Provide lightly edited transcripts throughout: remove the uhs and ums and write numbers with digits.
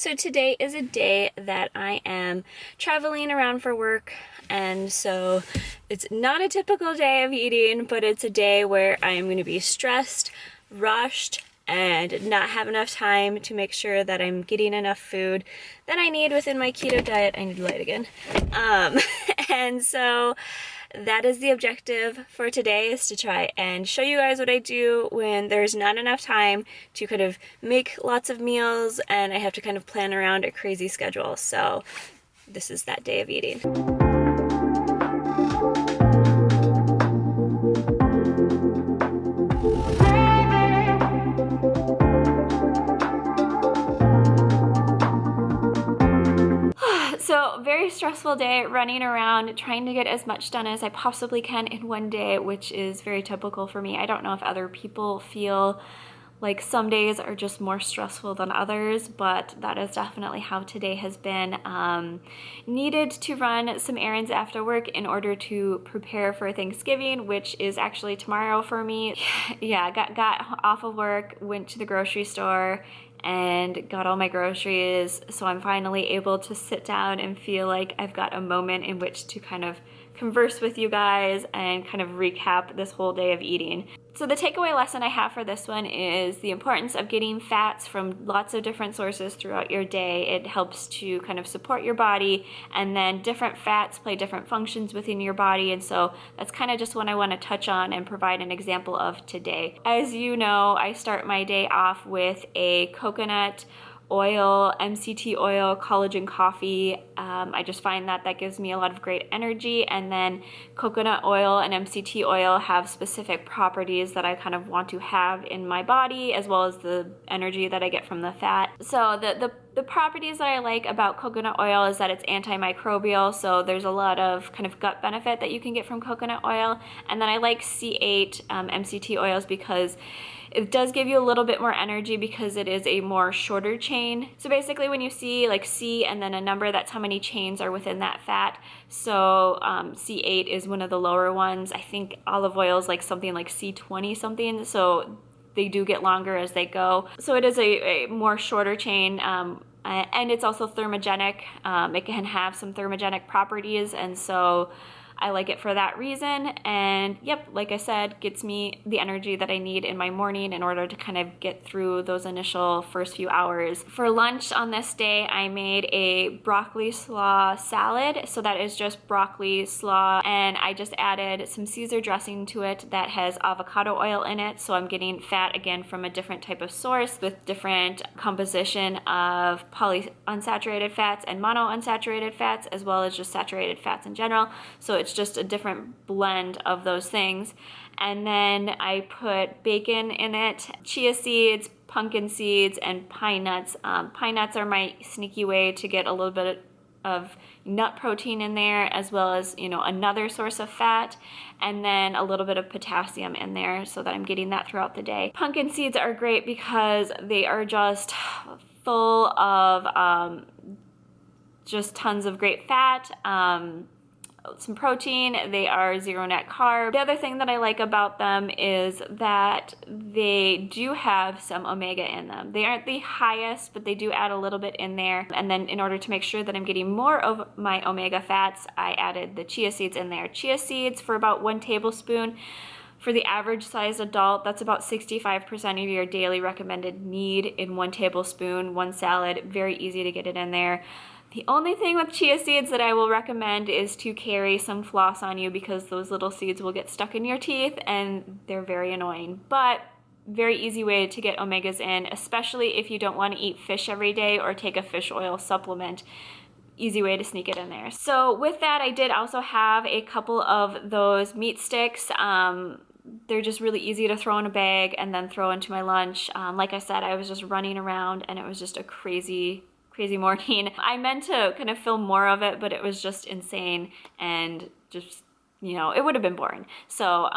So today is a day that I am traveling around for work, and so it's not a typical day of eating, but it's a day where I am going to be stressed, rushed, and not have enough time to make sure that I'm getting enough food that I need within my keto diet. I need light again. And so that is the objective for today, is to try and show you guys what I do when there's not enough time to kind of make lots of meals and I have to kind of plan around a crazy schedule. So this is that day of eating. So very stressful day, running around trying to get as much done as I possibly can in one day, which is very typical for me. I don't know if other people feel like some days are just more stressful than others, but that is definitely how today has been. Needed to run some errands after work in order to prepare for Thanksgiving, which is actually tomorrow for me. Yeah, got off of work, went to the grocery store, and got all my groceries, so I'm finally able to sit down and feel like I've got a moment in which to kind of converse with you guys and kind of recap this whole day of eating. So the takeaway lesson I have for this one is the importance of getting fats from lots of different sources throughout your day. It helps to kind of support your body, and then different fats play different functions within your body, and so that's kind of just what I want to touch on and provide an example of today. As you know, I start my day off with a coconut oil, MCT oil, collagen coffee. I just find that gives me a lot of great energy, and then coconut oil and MCT oil have specific properties that I kind of want to have in my body, as well as the energy that I get from the fat. So the properties that I like about coconut oil is that it's antimicrobial, so there's a lot of kind of gut benefit that you can get from coconut oil. And then I like C8 MCT oils because it does give you a little bit more energy because it is a more shorter chain. So basically when you see like C and then a number, that's how many chains are within that fat. So C8 is one of the lower ones. I think olive oil is like something like C20 something. So they do get longer as they go. So it is a more shorter chain. And it's also thermogenic. It can have some thermogenic properties, and so I like it for that reason. And yep, like I said, gets me the energy that I need in my morning in order to kind of get through those initial first few hours. For lunch on this day, I made a broccoli slaw salad. So that is just broccoli slaw, and I just added some Caesar dressing to it that has avocado oil in it. So I'm getting fat again from a different type of source with different composition of polyunsaturated fats and monounsaturated fats, as well as just saturated fats in general. So it's just a different blend of those things. And then I put bacon in it, chia seeds, pumpkin seeds, and pine nuts. Pine nuts are my sneaky way to get a little bit of nut protein in there, as well as, you know, another source of fat, and then a little bit of potassium in there so that I'm getting that throughout the day. Pumpkin seeds are great because they are just full of just tons of great fat, some protein. They are zero net carb. The other thing that I like about them is that they do have some omega in them. They aren't the highest, but they do add a little bit in there. And then in order to make sure that I'm getting more of my omega fats, I added the chia seeds in there. Chia seeds for about 1 tablespoon. For the average sized adult, that's about 65% of your daily recommended need in 1 tablespoon, 1 salad. Very easy to get it in there. The only thing with chia seeds that I will recommend is to carry some floss on you, because those little seeds will get stuck in your teeth and they're very annoying. But very easy way to get omegas in, especially if you don't want to eat fish every day or take a fish oil supplement. Easy way to sneak it in there. So with that, I did also have a couple of those meat sticks. They're just really easy to throw in a bag and then throw into my lunch. Like I said, I was just running around and it was just a crazy morning. I meant to kind of film more of it, but it was just insane and just, you know, it would have been boring. So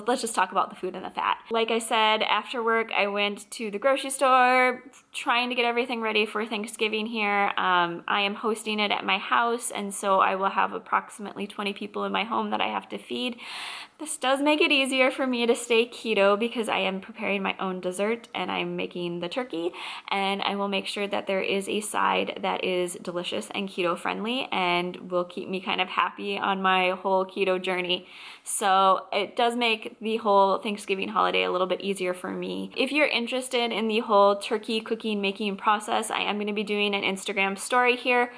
let's just talk about the food and the fat. Like I said, after work, I went to the grocery store, trying to get everything ready for Thanksgiving here. I am hosting it at my house, and so I will have approximately 20 people in my home that I have to feed. This does make it easier for me to stay keto because I am preparing my own dessert and I'm making the turkey, and I will make sure that there is a side that is delicious and keto friendly and will keep me kind of happy on my whole keto journey. So it does make the whole Thanksgiving holiday a little bit easier for me. If you're interested in the whole turkey cooking making process, I am going to be doing an Instagram story here,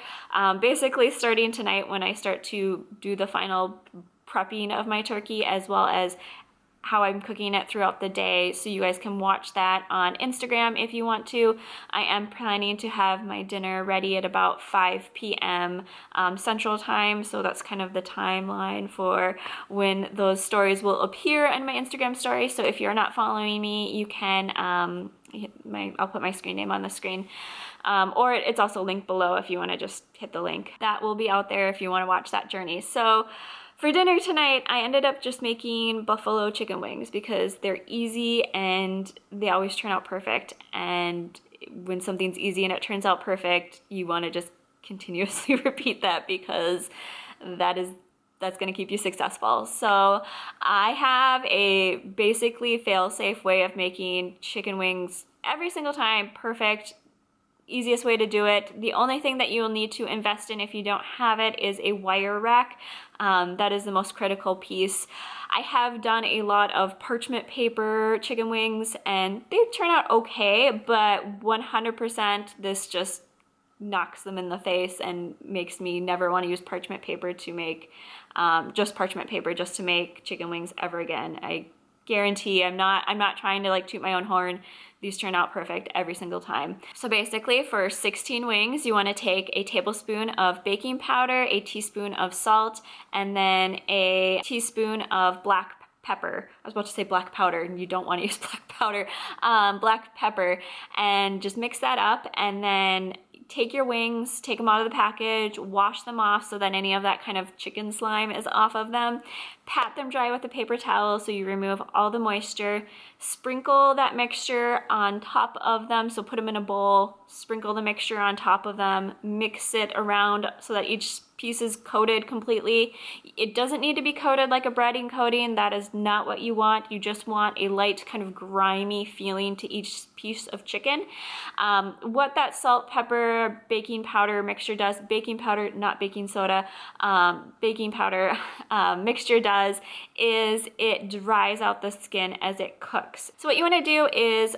basically starting tonight when I start to do the final prepping of my turkey, as well as how I'm cooking it throughout the day, so you guys can watch that on Instagram if you want to. I am planning to have my dinner ready at about 5 p.m. Central Time, so that's kind of the timeline for when those stories will appear in my Instagram story. So if you're not following me, you can, I'll put my screen name on the screen, or it's also linked below if you want to just hit the link. That will be out there if you want to watch that journey. So for dinner tonight, I ended up just making buffalo chicken wings because they're easy and they always turn out perfect. And when something's easy and it turns out perfect, you want to just continuously repeat that because that's going to keep you successful. So I have a basically fail-safe way of making chicken wings every single time perfect. Easiest way to do it. The only thing that you will need to invest in if you don't have it is a wire rack. That is the most critical piece. I have done a lot of parchment paper chicken wings and they turn out okay, but 100% this just knocks them in the face and makes me never want to use parchment paper to make, just parchment paper just to make chicken wings ever again. I guarantee I'm not trying to like toot my own horn. These turn out perfect every single time. So basically for 16 wings, you want to take a tablespoon of baking powder, a teaspoon of salt, and then a teaspoon of black pepper. I was about to say black powder, and you don't want to use black powder. Black pepper, and just mix that up, and then take your wings, take them out of the package, wash them off so that any of that kind of chicken slime is off of them. Pat them dry with a paper towel so you remove all the moisture. Sprinkle that mixture on top of them, so put them in a bowl, sprinkle the mixture on top of them, mix it around so that each piece is coated completely. It doesn't need to be coated like a breading coating. That is not what you want. You just want a light kind of grimy feeling to each piece of chicken. What that salt, pepper, baking powder mixture does, baking powder, not baking soda, baking powder mixture does is it dries out the skin as it cooks. So what you want to do is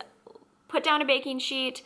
put down a baking sheet,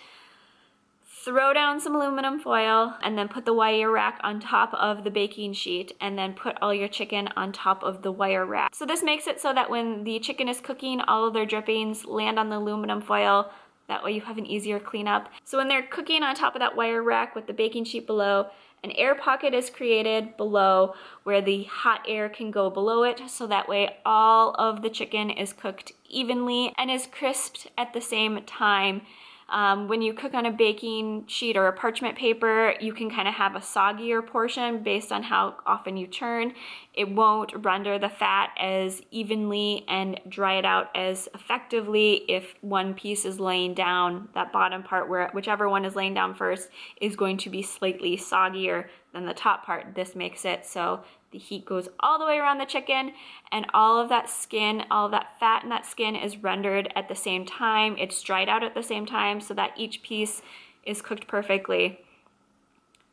throw down some aluminum foil, and then put the wire rack on top of the baking sheet, and then put all your chicken on top of the wire rack. So this makes it so that when the chicken is cooking, all of their drippings land on the aluminum foil. That way you have an easier cleanup. So when they're cooking on top of that wire rack with the baking sheet below, an air pocket is created below where the hot air can go below it, so that way all of the chicken is cooked evenly and is crisped at the same time. When you cook on a baking sheet or a parchment paper, you can kind of have a soggier portion based on how often you turn. It won't render the fat as evenly and dry it out as effectively if one piece is laying down. That bottom part, where whichever one is laying down first, is going to be slightly soggier than the top part. This makes it so the heat goes all the way around the chicken, and all of that skin, all of that fat in that skin is rendered at the same time. It's dried out at the same time so that each piece is cooked perfectly.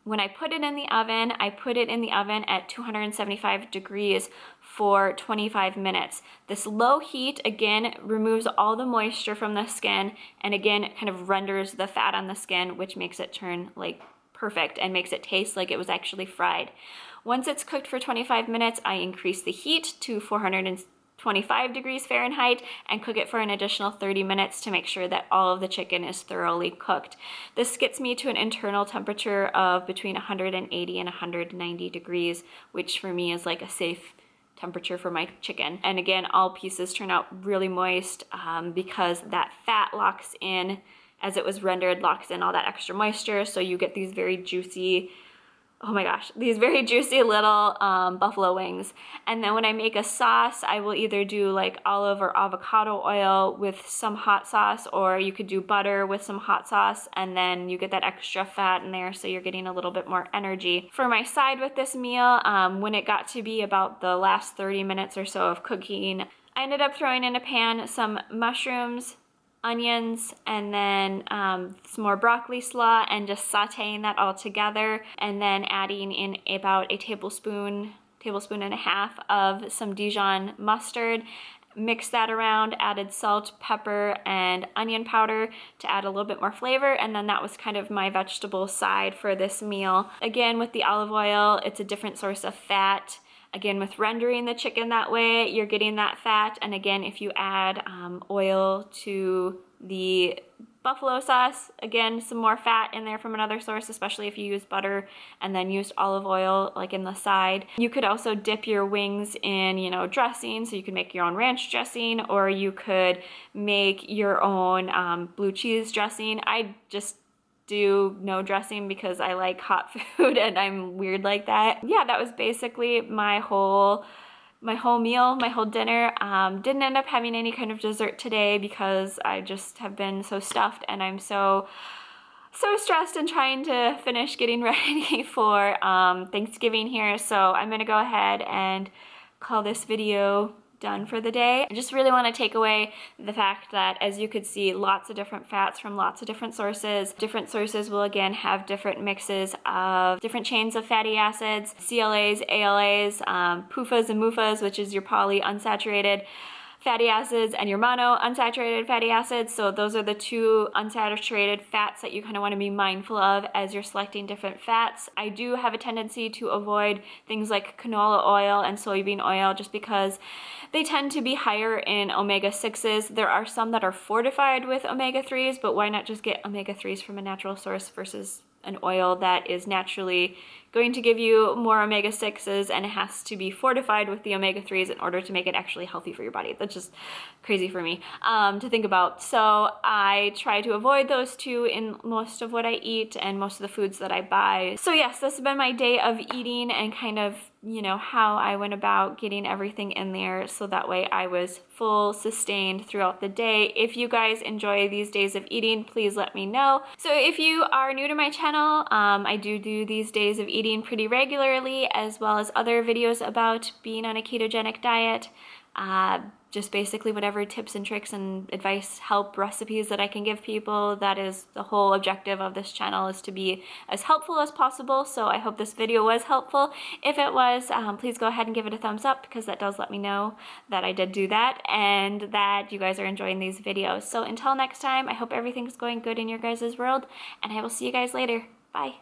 When I put it in the oven, I put it in the oven at 275 degrees for 25 minutes. This low heat, again, removes all the moisture from the skin, and again, it kind of renders the fat on the skin, which makes it turn like perfect and makes it taste like it was actually fried. Once it's cooked for 25 minutes, I increase the heat to 425 degrees Fahrenheit and cook it for an additional 30 minutes to make sure that all of the chicken is thoroughly cooked. This gets me to an internal temperature of between 180 and 190 degrees, which for me is like a safe temperature for my chicken. And again, all pieces turn out really moist because that fat locks in, as it was rendered, locks in all that extra moisture, so you get these very juicy, oh my gosh, these very juicy little buffalo wings. And then when I make a sauce, I will either do like olive or avocado oil with some hot sauce, or you could do butter with some hot sauce, and then you get that extra fat in there, so you're getting a little bit more energy. For my side with this meal, when it got to be about the last 30 minutes or so of cooking, I ended up throwing in a pan some mushrooms, onions, and then some more broccoli slaw, and just sauteing that all together, and then adding in about a tablespoon and a half of some Dijon mustard. Mix that around, added salt, pepper, and onion powder to add a little bit more flavor, and then that was kind of my vegetable side for this meal. Again, with the olive oil, it's a different source of fat. Again, with rendering the chicken that way, you're getting that fat. And again, if you add oil to the buffalo sauce, again, some more fat in there from another source, especially if you use butter and then used olive oil like in the side. You could also dip your wings in, dressing, so you could make your own ranch dressing, or you could make your own blue cheese dressing. I just do no dressing because I like hot food and I'm weird like that. Yeah, that was basically my whole meal, my whole dinner. Didn't end up having any kind of dessert today because I just have been so stuffed, and I'm so stressed and trying to finish getting ready for Thanksgiving here. So I'm gonna go ahead and call this video done for the day. I just really want to take away the fact that, as you could see, lots of different fats from lots of different sources. Different sources will again have different mixes of different chains of fatty acids, CLAs, ALAs, PUFAs and MUFAs, which is your polyunsaturated fatty acids and your monounsaturated fatty acids. So those are the two unsaturated fats that you kind of want to be mindful of as you're selecting different fats. I do have a tendency to avoid things like canola oil and soybean oil just because they tend to be higher in omega-6s. There are some that are fortified with omega-3s, but why not just get omega-3s from a natural source versus an oil that is naturally going to give you more omega-6s, and it has to be fortified with the omega-3s in order to make it actually healthy for your body. That's just crazy for me to think about. So I try to avoid those two in most of what I eat and most of the foods that I buy. So yes, this has been my day of eating and kind of, how I went about getting everything in there so that way I was full, sustained throughout the day. If you guys enjoy these days of eating, please let me know. So if you are new to my channel, I do these days of eating pretty regularly, as well as other videos about being on a ketogenic diet. Just basically whatever tips and tricks and advice, help, recipes that I can give people. That is the whole objective of this channel, is to be as helpful as possible. So I hope this video was helpful. If it was, please go ahead and give it a thumbs up, because that does let me know that I did do that and that you guys are enjoying these videos. So until next time, I hope everything's going good in your guys' world, and I will see you guys later. Bye.